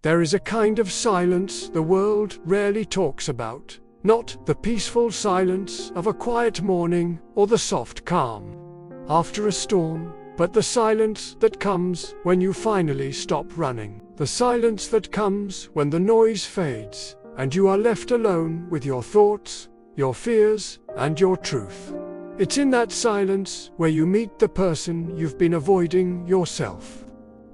There is a kind of silence the world rarely talks about, not the peaceful silence of a quiet morning or the soft calm after a storm, but the silence that comes when you finally stop running. The silence that comes when the noise fades and you are left alone with your thoughts, your fears, and your truth. It's in that silence where you meet the person you've been avoiding yourself.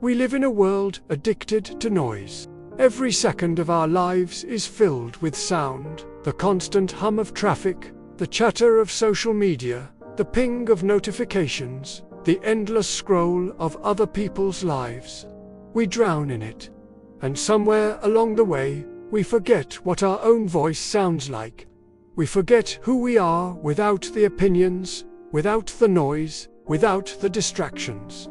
We live in a world addicted to noise. Every second of our lives is filled with sound, the constant hum of traffic, the chatter of social media, the ping of notifications, the endless scroll of other people's lives. We drown in it. And somewhere along the way, we forget what our own voice sounds like. We forget who we are without the opinions, without the noise, without the distractions.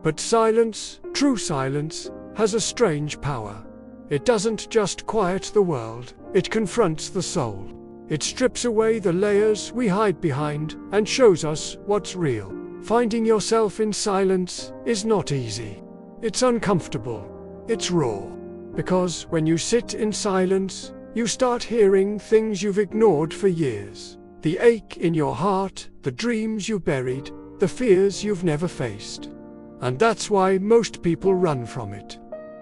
But silence, true silence, has a strange power. It doesn't just quiet the world, it confronts the soul. It strips away the layers we hide behind and shows us what's real. Finding yourself in silence is not easy. It's uncomfortable. It's raw. Because when you sit in silence, you start hearing things you've ignored for years. The ache in your heart, the dreams you buried, the fears you've never faced. And that's why most people run from it.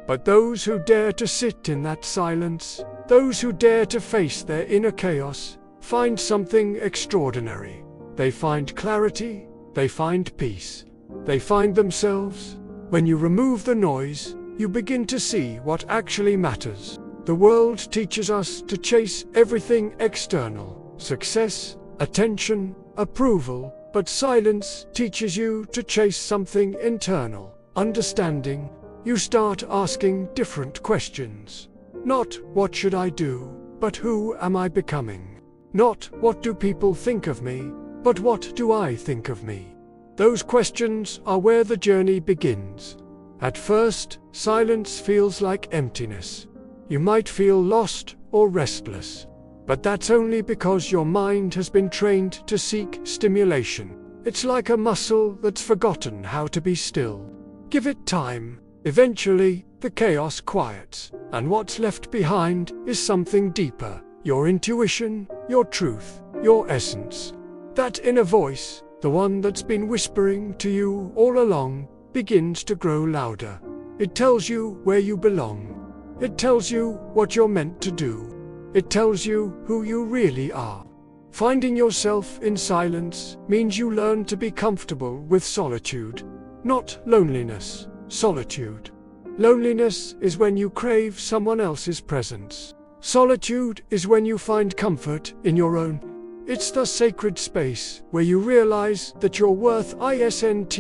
But those who dare to sit in that silence, those who dare to face their inner chaos, find something extraordinary. They find clarity, they find peace, they find themselves. When you remove the noise, you begin to see what actually matters. The world teaches us to chase everything external: success, attention, approval. But silence teaches you to chase something internal: understanding. You start asking different questions. Not what should I do, but who am I becoming? Not what do people think of me, but what do I think of me? Those questions are where the journey begins. At first, silence feels like emptiness. You might feel lost or restless. But that's only because your mind has been trained to seek stimulation. It's like a muscle that's forgotten how to be still. Give it time. Eventually, the chaos quiets, and what's left behind is something deeper: your intuition, your truth, your essence. That inner voice, the one that's been whispering to you all along, begins to grow louder. It tells you where you belong. It tells you what you're meant to do. It tells you who you really are. Finding yourself in silence means you learn to be comfortable with solitude. Not loneliness, solitude. Loneliness is when you crave someone else's presence. Solitude is when you find comfort in your own. It's the sacred space where you realize that your worth isn't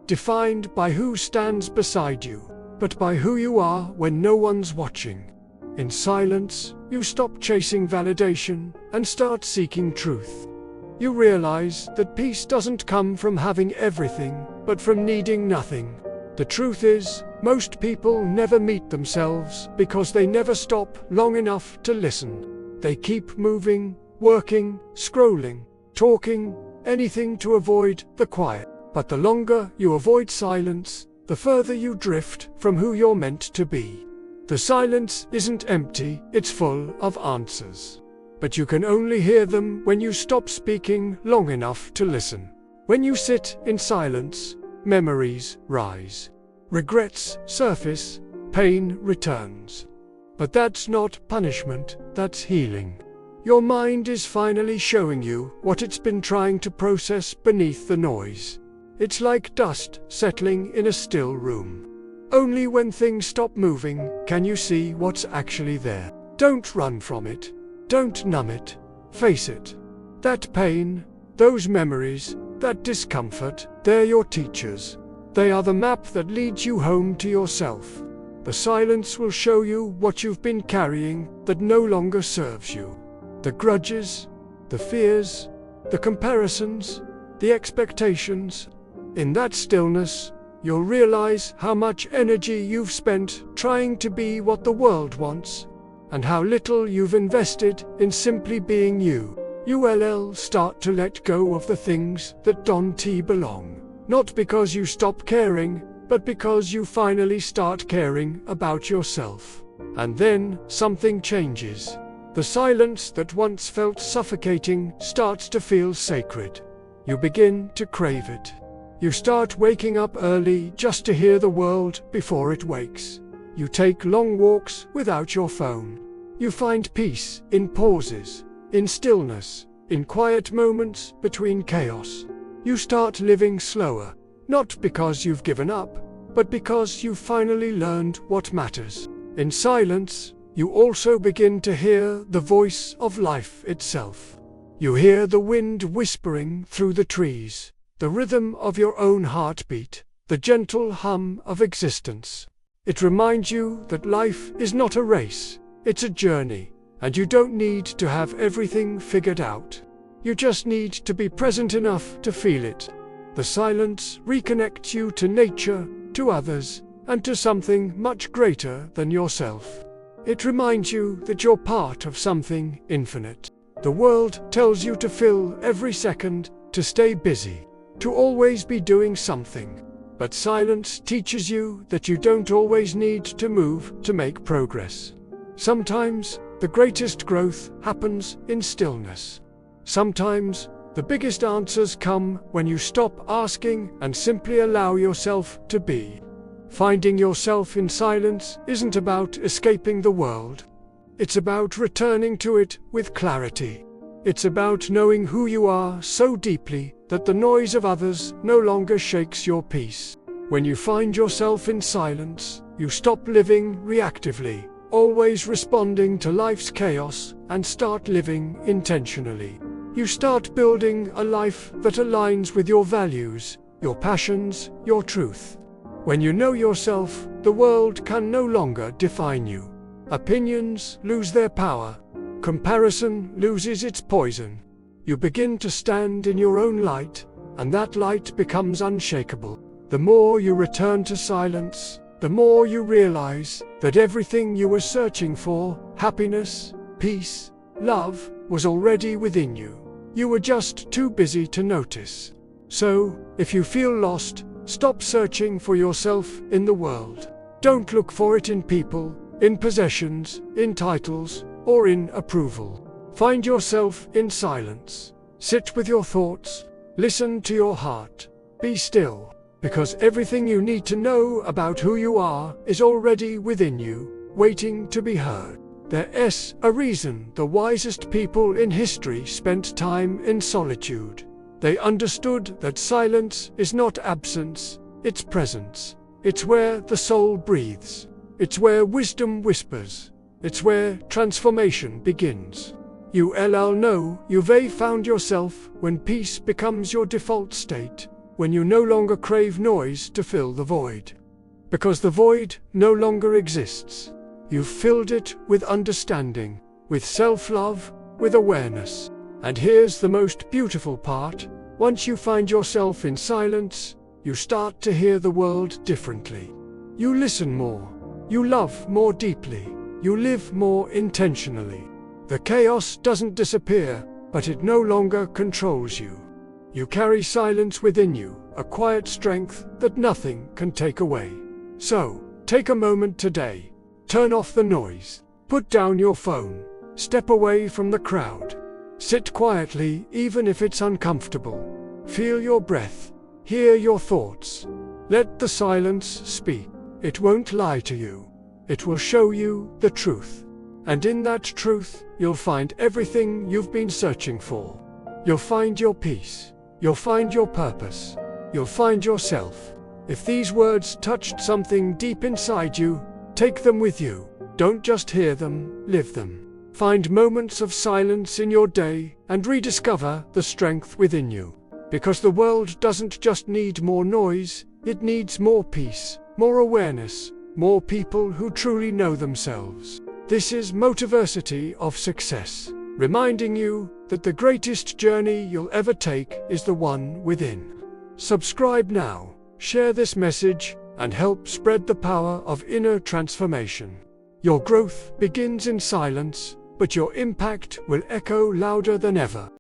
defined by who stands beside you, but by who you are when no one's watching. In silence, you stop chasing validation and start seeking truth. You realize that peace doesn't come from having everything, but from needing nothing. The truth is, most people never meet themselves because they never stop long enough to listen. They keep moving, working, scrolling, talking, anything to avoid the quiet. But the longer you avoid silence, the further you drift from who you're meant to be. The silence isn't empty, it's full of answers. But you can only hear them when you stop speaking long enough to listen. When you sit in silence, memories rise. Regrets surface, pain returns. But that's not punishment, that's healing. Your mind is finally showing you what it's been trying to process beneath the noise. It's like dust settling in a still room. Only when things stop moving can you see what's actually there. Don't run from it. Don't numb it. Face it. That pain, those memories, that discomfort, they're your teachers. They are the map that leads you home to yourself. The silence will show you what you've been carrying that no longer serves you. The grudges, the fears, the comparisons, the expectations. In that stillness, you'll realize how much energy you've spent trying to be what the world wants, and how little you've invested in simply being you. You'll start to let go of the things that don't belong. Not because you stop caring, but because you finally start caring about yourself. And then something changes. The silence that once felt suffocating starts to feel sacred. You begin to crave it. You start waking up early just to hear the world before it wakes. You take long walks without your phone. You find peace in pauses, in stillness, in quiet moments between chaos. You start living slower, not because you've given up, but because you've finally learned what matters. In silence, you also begin to hear the voice of life itself. You hear the wind whispering through the trees, the rhythm of your own heartbeat, the gentle hum of existence. It reminds you that life is not a race, it's a journey, and you don't need to have everything figured out. You just need to be present enough to feel it. The silence reconnects you to nature, to others, and to something much greater than yourself. It reminds you that you're part of something infinite. The world tells you to fill every second, to stay busy, to always be doing something. But silence teaches you that you don't always need to move to make progress. Sometimes the greatest growth happens in stillness. Sometimes the biggest answers come when you stop asking and simply allow yourself to be. Finding yourself in silence isn't about escaping the world. It's about returning to it with clarity. It's about knowing who you are so deeply that the noise of others no longer shakes your peace. When you find yourself in silence, you stop living reactively, always responding to life's chaos, and start living intentionally. You start building a life that aligns with your values, your passions, your truth. When you know yourself, the world can no longer define you. Opinions lose their power. Comparison loses its poison. You begin to stand in your own light, and that light becomes unshakable. The more you return to silence, the more you realize that everything you were searching for, happiness, peace, love, was already within you. You were just too busy to notice. So, if you feel lost, stop searching for yourself in the world. Don't look for it in people, in possessions, in titles, or in approval. Find yourself in silence. Sit with your thoughts. Listen to your heart. Be still, because everything you need to know about who you are is already within you, waiting to be heard. There's a reason the wisest people in history spent time in solitude. They understood that silence is not absence, it's presence. It's where the soul breathes. It's where wisdom whispers. It's where transformation begins. You'll know you've found yourself when peace becomes your default state, when you no longer crave noise to fill the void. Because the void no longer exists. You've filled it with understanding, with self-love, with awareness. And here's the most beautiful part. Once you find yourself in silence, you start to hear the world differently. You listen more. You love more deeply. You live more intentionally. The chaos doesn't disappear, but it no longer controls you. You carry silence within you, a quiet strength that nothing can take away. So, take a moment today. Turn off the noise. Put down your phone. Step away from the crowd. Sit quietly, even if it's uncomfortable. Feel your breath. Hear your thoughts. Let the silence speak. It won't lie to you. It will show you the truth. And in that truth, you'll find everything you've been searching for. You'll find your peace. You'll find your purpose. You'll find yourself. If these words touched something deep inside you, take them with you. Don't just hear them, live them. Find moments of silence in your day and rediscover the strength within you. Because the world doesn't just need more noise, it needs more peace, more awareness, more people who truly know themselves. This is Motiversity of Success, reminding you that the greatest journey you'll ever take is the one within. Subscribe now, share this message, and help spread the power of inner transformation. Your growth begins in silence, but your impact will echo louder than ever.